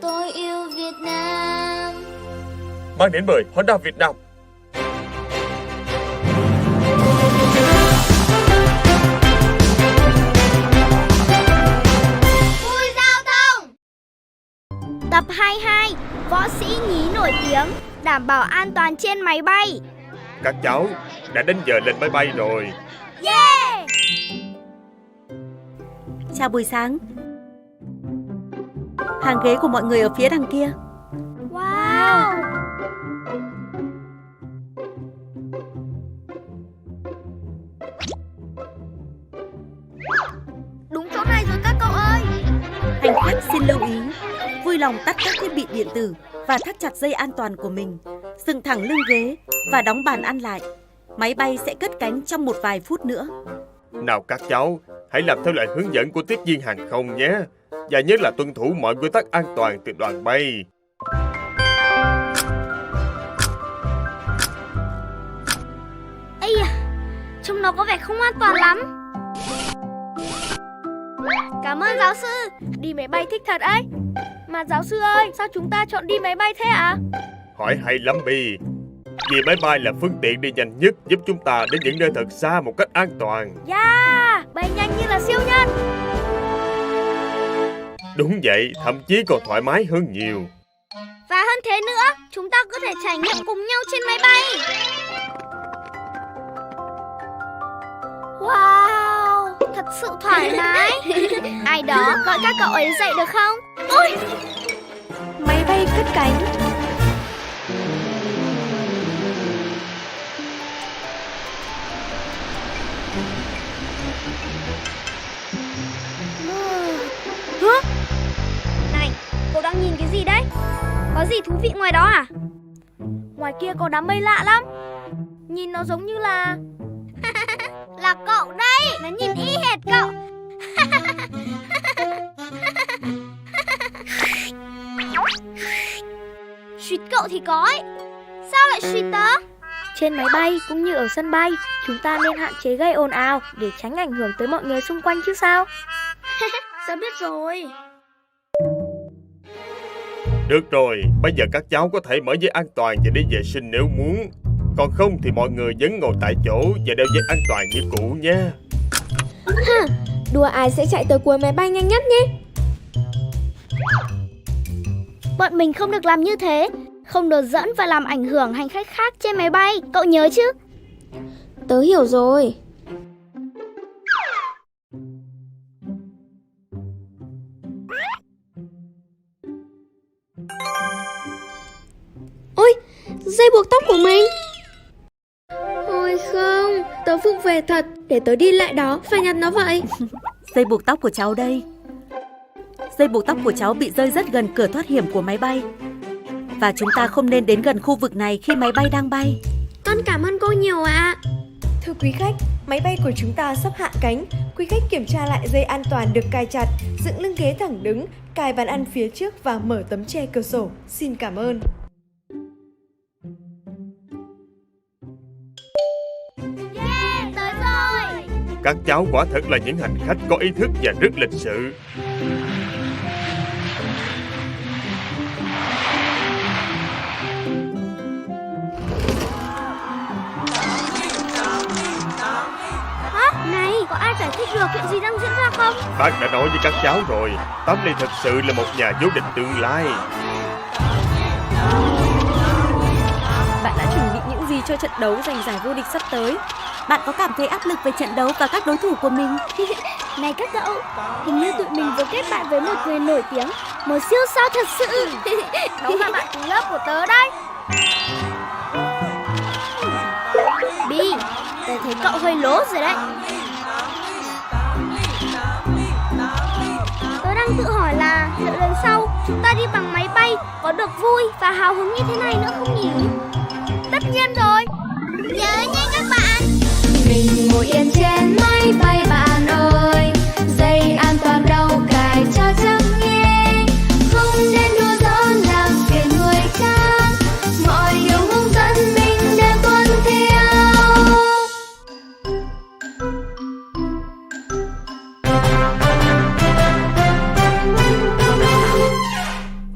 Tôi yêu Việt Nam. Mang đến mời Honda Việt Nam. Vui giao thông. Tập 22, võ sĩ nhí nổi tiếng, đảm bảo an toàn trên máy bay. Các cháu, đã đến giờ lên máy bay rồi. Yeah! Chào buổi sáng. Hàng ghế của mọi người ở phía đằng kia. Wow! Đúng chỗ này rồi các cậu ơi. Hành khách xin lưu ý, vui lòng tắt các thiết bị điện tử và thắt chặt dây an toàn của mình, dựng thẳng lưng ghế và đóng bàn ăn lại. Máy bay sẽ cất cánh trong một vài phút nữa. Nào các cháu, hãy làm theo lời hướng dẫn của tiếp viên hàng không nhé. Và nhớ là tuân thủ mọi quy tắc an toàn từ đoàn bay. Ây da, trông nó có vẻ không an toàn lắm. Cảm ơn giáo sư, đi máy bay thích thật ấy. Mà giáo sư ơi, sao chúng ta chọn đi máy bay thế ạ? Hỏi hay lắm Bi. Vì máy bay là phương tiện đi nhanh nhất, giúp chúng ta đến những nơi thật xa một cách an toàn. Yeah, bay nhanh như là siêu nhân. Đúng vậy, thậm chí còn thoải mái hơn nhiều. Và hơn thế nữa, chúng ta có thể trải nghiệm cùng nhau trên máy bay. Wow, thật sự thoải mái. Ai đó gọi các cậu ấy dậy được không? Ôi, Máy bay cất cánh. hả? Này, cậu đang nhìn cái gì đấy? Có gì thú vị ngoài đó à? Ngoài kia có đám mây lạ lắm. Nhìn nó giống như là... là cậu đây. Nó nhìn y hệt cậu. Suýt cậu thì có ấy. Sao lại suýt tớ? Trên máy bay cũng như ở sân bay, chúng ta nên hạn chế gây ồn ào để tránh ảnh hưởng tới mọi người xung quanh chứ sao? Tớ biết rồi. Được rồi, bây giờ các cháu có thể mở dây an toàn và đi vệ sinh nếu muốn. Còn không thì mọi người vẫn ngồi tại chỗ và đeo dây an toàn như cũ nha. Đùa ai sẽ chạy tới cuối máy bay nhanh nhất nhé. Bọn mình không được làm như thế. Không được dẫn và làm ảnh hưởng hành khách khác trên máy bay. Cậu nhớ chứ? Tớ hiểu rồi. Ôi, dây buộc tóc của mình. Ôi không, tớ vụng về thật. Để tớ đi lại đó, phải nhặt nó vậy. Dây buộc tóc của cháu đây. Dây buộc tóc của cháu bị rơi rất gần cửa thoát hiểm của máy bay. Và chúng ta không nên đến gần khu vực này khi máy bay đang bay. Con cảm ơn cô nhiều ạ. Thưa quý khách, máy bay của chúng ta sắp hạ cánh. Quý khách kiểm tra lại dây an toàn được cài chặt, dựng lưng ghế thẳng đứng, cài bàn ăn phía trước và mở tấm che cửa sổ. Xin cảm ơn. Yeah, tới rồi. Các cháu quả thật là những hành khách có ý thức và rất lịch sự. Này, có ai giải thích được chuyện gì đang diễn ra không? Bác đã nói với các cháu rồi, Tám Ly thật sự là một nhà vô địch tương lai. Bạn đã chuẩn bị những gì cho trận đấu giành giải vô địch sắp tới? Bạn có cảm thấy áp lực về trận đấu và các đối thủ của mình? Này các cậu, hình như tụi mình vừa kết bạn với một người nổi tiếng, một siêu sao thật sự. Đó là bạn cùng lớp của tớ đấy. Bi, tớ thấy cậu hơi lố rồi đấy. Tớ đang tự hỏi là liệu lần sau chúng ta đi bằng máy bay có được vui và hào hứng như thế này nữa không nhỉ? Tất nhiên rồi. Nhớ nhé các bạn. Mình ngồi yên trên máy bay bạn ơi, dây an toàn đâu cài cho chắc nhé. Không nên đùa giỡn làm phiền người khác, mọi điều hướng dẫn mình đều tuân theo.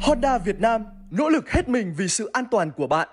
Honda Việt Nam nỗ lực hết mình vì sự an toàn của bạn.